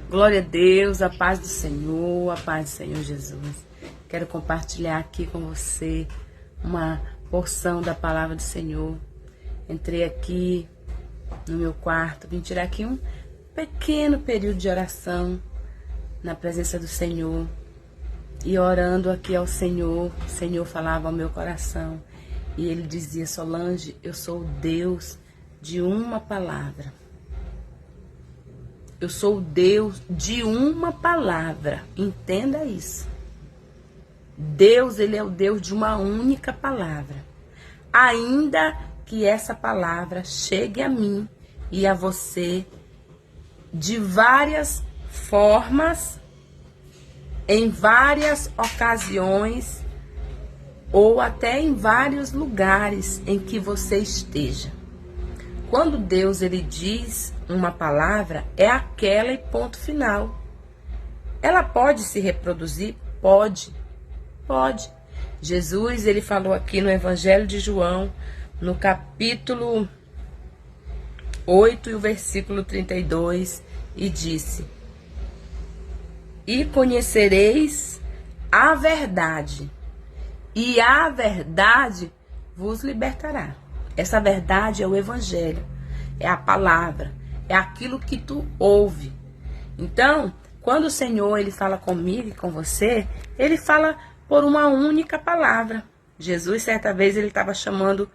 Glória a Deus, a paz do Senhor, a paz do Senhor Jesus. Quero compartilhar aqui com você uma porção da palavra do Senhor. Entrei aqui no meu quarto, vim tirar aqui um pequeno período de oração na presença do Senhor. E orando aqui ao Senhor, o Senhor falava ao meu coração. E Ele dizia: Solange, eu sou o Deus de uma palavra. Eu sou o Deus de uma palavra. Entenda isso. Deus, Ele é o Deus de uma única palavra. Ainda que essa palavra chegue a mim e a você de várias formas, em várias ocasiões, ou até em vários lugares em que você esteja. Quando Deus ele diz uma palavra, é aquela e ponto final. Ela pode se reproduzir? Pode. Pode. Jesus ele falou aqui no Evangelho de João, no capítulo 8 e o versículo 32, e disse: E conhecereis a verdade, e a verdade vos libertará. Essa verdade é o Evangelho, é a palavra, é aquilo que tu ouve. Então, quando o Senhor ele fala comigo e com você, ele fala por uma única palavra. Jesus, certa vez, ele estava chamando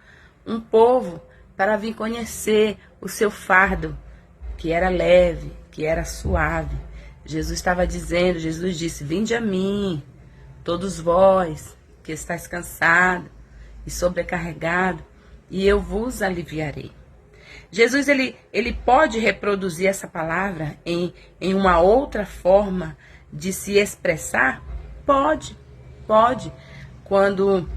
um povo para vir conhecer o seu fardo, que era leve, que era suave. Jesus estava dizendo, Jesus disse: Vinde a mim, todos vós que estáis cansados e sobrecarregados, e eu vos aliviarei. Jesus ele pode reproduzir essa palavra em uma outra forma de se expressar? Pode. Quando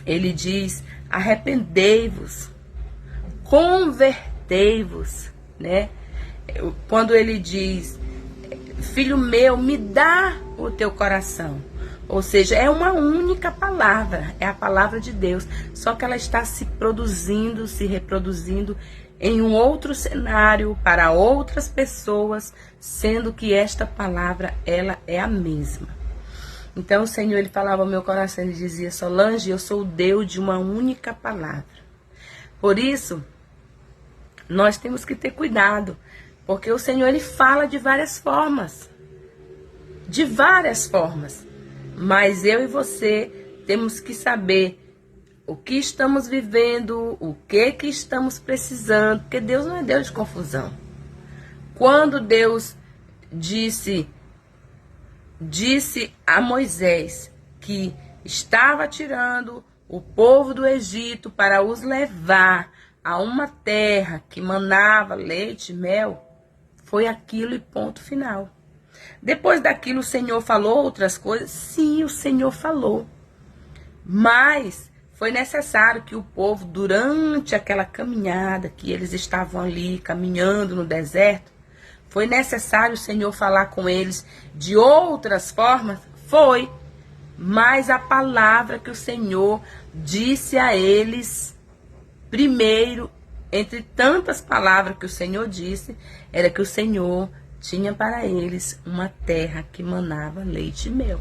ele diz: arrependei-vos, convertei-vos, né? Quando ele diz: filho meu, me dá o teu coração. Ou seja, é uma única palavra, é a palavra de Deus, só que ela está se produzindo, se reproduzindo em um outro cenário, para outras pessoas, sendo que esta palavra, ela é a mesma. Então o Senhor, ele falava ao meu coração, ele dizia: Solange, eu sou o Deus de uma única palavra. Por isso, nós temos que ter cuidado, porque o Senhor, ele fala de várias formas. De várias formas. Mas eu e você temos que saber o que estamos vivendo, o que estamos precisando, porque Deus não é Deus de confusão. Quando Deus disse a Moisés que estava tirando o povo do Egito para os levar a uma terra que manava leite e mel, foi aquilo e ponto final. Depois daquilo o Senhor falou outras coisas? Sim, o Senhor falou. Mas foi necessário que o povo, durante aquela caminhada que eles estavam ali, caminhando no deserto, foi necessário o Senhor falar com eles de outras formas? Foi. Mas a palavra que o Senhor disse a eles, primeiro, entre tantas palavras que o Senhor disse, era que o Senhor tinha para eles uma terra que manava leite e mel.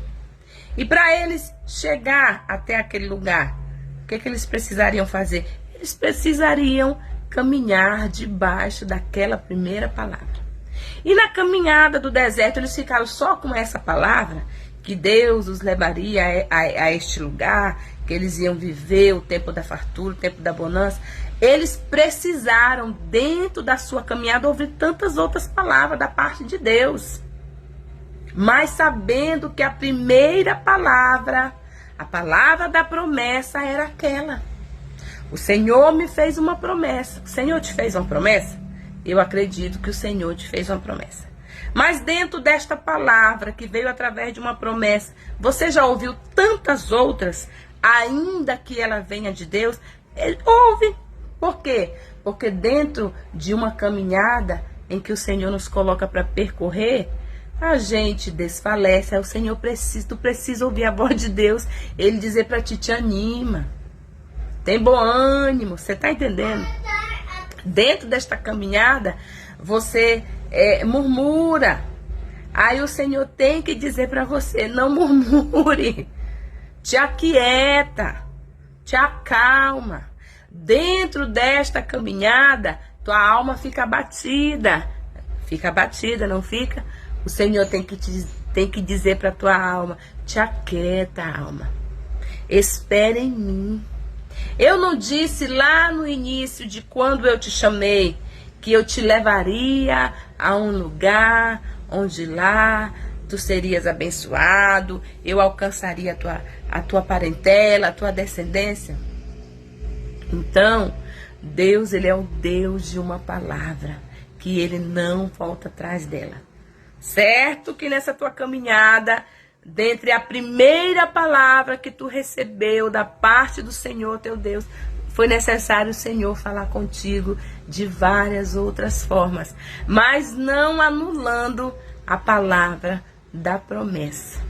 E para eles chegar até aquele lugar, o que eles precisariam fazer? Eles precisariam caminhar debaixo daquela primeira palavra. E na caminhada do deserto, eles ficaram só com essa palavra, que Deus os levaria a este lugar, que eles iam viver o tempo da fartura, o tempo da bonança. Eles precisaram, dentro da sua caminhada, ouvir tantas outras palavras da parte de Deus. Mas sabendo que a primeira palavra, a palavra da promessa, era aquela. O Senhor me fez uma promessa. O Senhor te fez uma promessa? Eu acredito que o Senhor te fez uma promessa. Mas dentro desta palavra, que veio através de uma promessa, você já ouviu tantas outras, ainda que ela venha de Deus? Ele ouve. Por quê? Porque dentro de uma caminhada em que o Senhor nos coloca para percorrer, a gente desfalece. Aí o Senhor tu precisa ouvir a voz de Deus. Ele dizer para ti: te anima, tem bom ânimo. Você está entendendo? Dentro desta caminhada, você murmura, Aí o Senhor tem que dizer para você, não murmure, te aquieta, te acalma. Dentro desta caminhada, tua alma fica abatida. Fica abatida, não fica? O Senhor tem que dizer para tua alma, te aquieta, alma. Espera em mim. Eu não disse lá no início de quando eu te chamei que eu te levaria a um lugar onde lá tu serias abençoado, eu alcançaria a tua parentela, a tua descendência? Então, Deus, ele é o Deus de uma palavra, que ele não volta atrás dela. Certo que nessa tua caminhada, dentre a primeira palavra que tu recebeu da parte do Senhor teu Deus, foi necessário o Senhor falar contigo de várias outras formas, mas não anulando a palavra da promessa.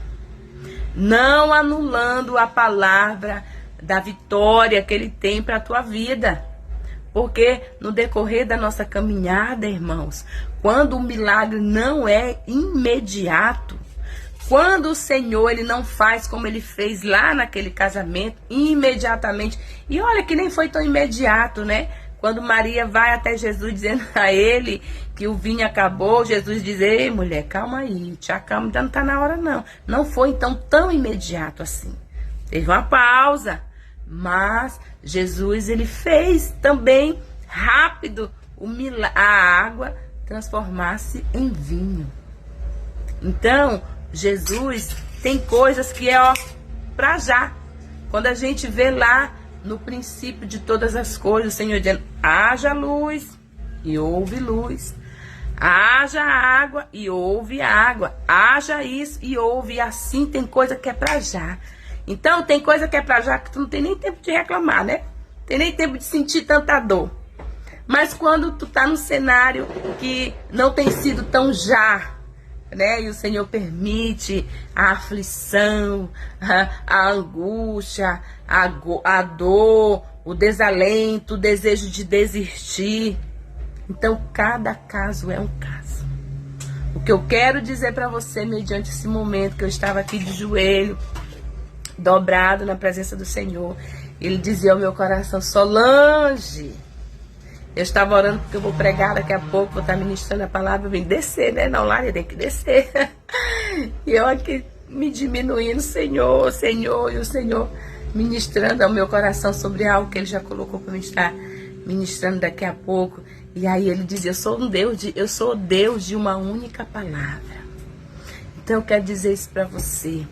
Não anulando a palavra da vitória que ele tem para a tua vida. Porque no decorrer da nossa caminhada, irmãos, quando o milagre não é imediato, quando o Senhor ele não faz como ele fez lá naquele casamento, imediatamente, e olha que nem foi tão imediato, né? Quando Maria vai até Jesus dizendo a ele que o vinho acabou, Jesus diz, ei mulher, calma aí, te acalma, ainda não está na hora não. Não foi então tão imediato assim. Teve uma pausa, mas Jesus ele fez também rápido a água transformar-se em vinho. Então, Jesus tem coisas que é para já. Quando a gente vê lá no princípio de todas as coisas, o Senhor dizendo, haja luz e houve luz. Haja água e houve água. Haja isso e houve. E assim tem coisa que é para já. Então tem coisa que é para já que tu não tem nem tempo de reclamar, né? Tem nem tempo de sentir tanta dor. Mas quando tu tá num cenário que não tem sido tão já, né? E o Senhor permite a aflição, a angústia, a dor, o desalento, o desejo de desistir. Então, cada caso é um caso. O que eu quero dizer para você, mediante esse momento que eu estava aqui de joelho, dobrado na presença do Senhor, ele dizia ao meu coração, Solange, eu estava orando porque eu vou pregar daqui a pouco, vou estar ministrando a palavra, eu vim descer, né? Não, lá eu tenho que descer. E eu aqui me diminuindo, Senhor, Senhor, e o Senhor ministrando ao meu coração sobre algo que ele já colocou para me estar ministrando daqui a pouco. E aí ele dizia, eu sou o Deus de uma única palavra. Então eu quero dizer isso para você.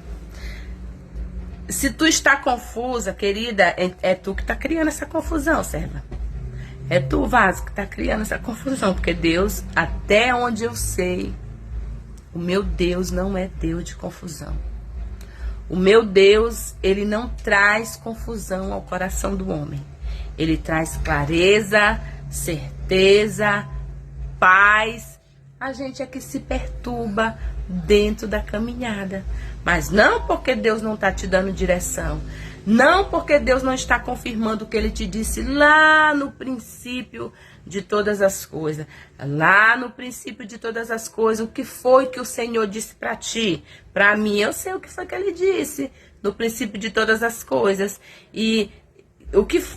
Se tu está confusa, querida, é tu que está criando essa confusão, serva. É tu, vaso, que está criando essa confusão. Porque Deus, até onde eu sei, o meu Deus não é Deus de confusão. O meu Deus, ele não traz confusão ao coração do homem. Ele traz clareza, certeza, paz. A gente é que se perturba dentro da caminhada. Mas não porque Deus não está te dando direção. Não porque Deus não está confirmando o que ele te disse lá no princípio de todas as coisas. Lá no princípio de todas as coisas, o que foi que o Senhor disse para ti? Para mim, eu sei o que foi que ele disse no princípio de todas as coisas. E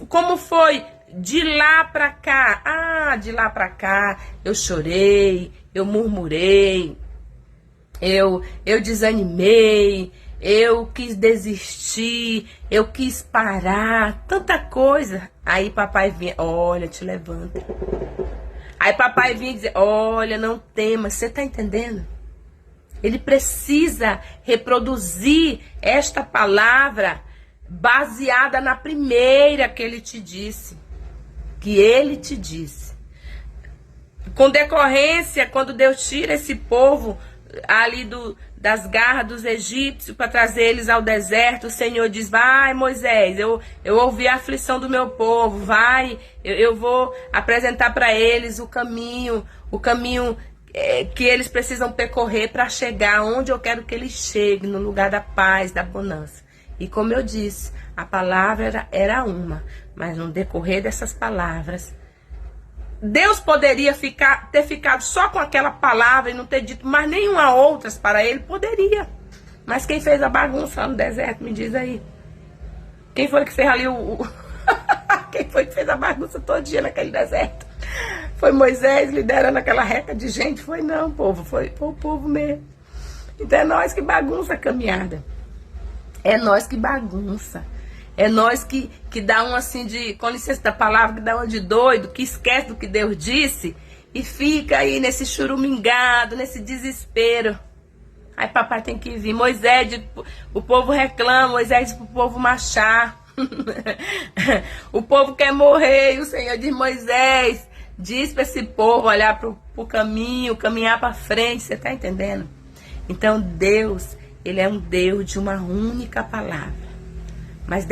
como foi de lá para cá? Ah, de lá para cá, eu chorei, eu murmurei, eu desanimei, eu quis desistir, eu quis parar, tanta coisa. Aí papai vinha, olha, te levanta. Aí papai vinha dizer, olha, não temas, você tá entendendo? Ele precisa reproduzir esta palavra baseada na primeira que ele te disse. Que ele te disse. Com decorrência, quando Deus tira esse povo ali das garras dos egípcios para trazer eles ao deserto, o Senhor diz, vai Moisés, eu ouvi a aflição do meu povo, vai, eu vou apresentar para eles o caminho que eles precisam percorrer para chegar onde eu quero que eles cheguem, no lugar da paz, da bonança. E como eu disse, a palavra era uma, mas no decorrer dessas palavras, Deus poderia ter ficado só com aquela palavra e não ter dito mais nenhuma outras para ele? Poderia. Mas quem fez a bagunça lá no deserto, me diz aí. Quem foi que fez ali Quem foi que fez a bagunça todo dia naquele deserto? Foi Moisés liderando aquela reta de gente? Foi não, povo. Foi o povo mesmo. Então é nós que bagunça a caminhada. É nós que bagunça. É nós que dá um assim de, com licença da palavra, que dá uma de doido, que esquece do que Deus disse e fica aí nesse churumingado, nesse desespero. Aí papai tem que vir. Moisés, o povo reclama, Moisés diz pro povo marchar. O povo quer morrer e o Senhor diz, Moisés, diz para esse povo olhar pro caminho, caminhar para frente, você tá entendendo? Então Deus, ele é um Deus de uma única palavra. Mas com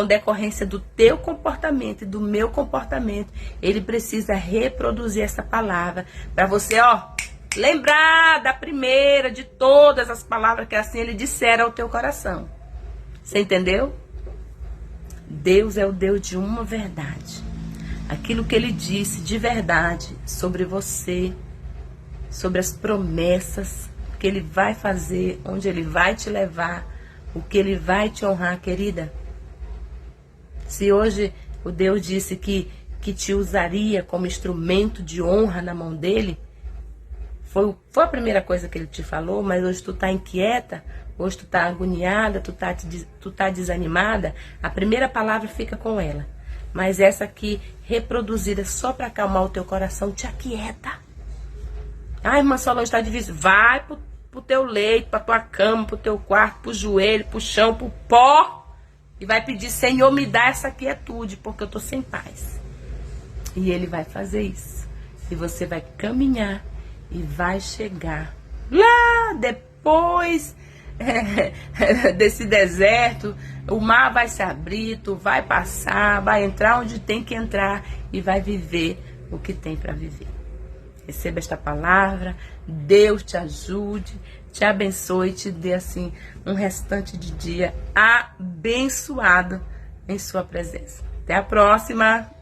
decorrência do teu comportamento e do meu comportamento, ele precisa reproduzir essa palavra para você, lembrar da primeira de todas as palavras que assim ele dissera ao teu coração. Você entendeu? Deus é o Deus de uma verdade. Aquilo que ele disse de verdade sobre você, sobre as promessas que ele vai fazer, onde ele vai te levar, o que ele vai te honrar, querida. Se hoje o Deus disse que te usaria como instrumento de honra na mão dele, foi a primeira coisa que ele te falou, mas hoje tu tá inquieta, hoje tu tá agoniada, tu tá desanimada, a primeira palavra fica com ela. Mas essa aqui, reproduzida só para acalmar o teu coração, te aquieta. Ai, irmã Solange, tá difícil. Vai pro teu leito, pra tua cama, pro teu quarto, pro joelho, pro chão, pro pó. E vai pedir, Senhor, me dá essa quietude, porque eu tô sem paz. E ele vai fazer isso. E você vai caminhar e vai chegar lá depois desse deserto. O mar vai se abrir, tu vai passar, vai entrar onde tem que entrar e vai viver o que tem para viver. Receba esta palavra, Deus te ajude, te abençoe e te dê assim um restante de dia abençoado em sua presença. Até a próxima!